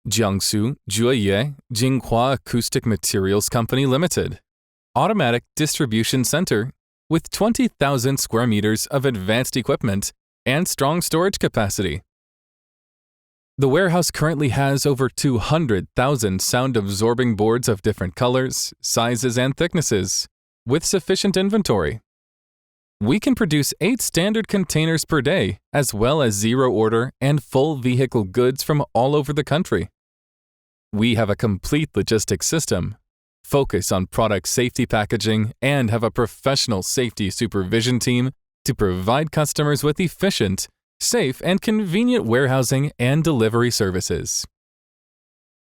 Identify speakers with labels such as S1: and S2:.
S1: Jiangsu Jueye Jinghua Acoustic Materials Company Limited. Automatic Distribution Center with 20,000 square meters of advanced equipment and strong storage capacity. The warehouse currently has over 200,000 sound-absorbing boards of different colors, sizes, and thicknesses, with sufficient inventory. We can produce 8 standard containers per day, as well as zero-order and full vehicle goods from all over the country. We have a complete logistics system, focus on product safety packaging, and have a professional safety supervision team to provide customers with efficient, safe, and convenient warehousing and delivery services.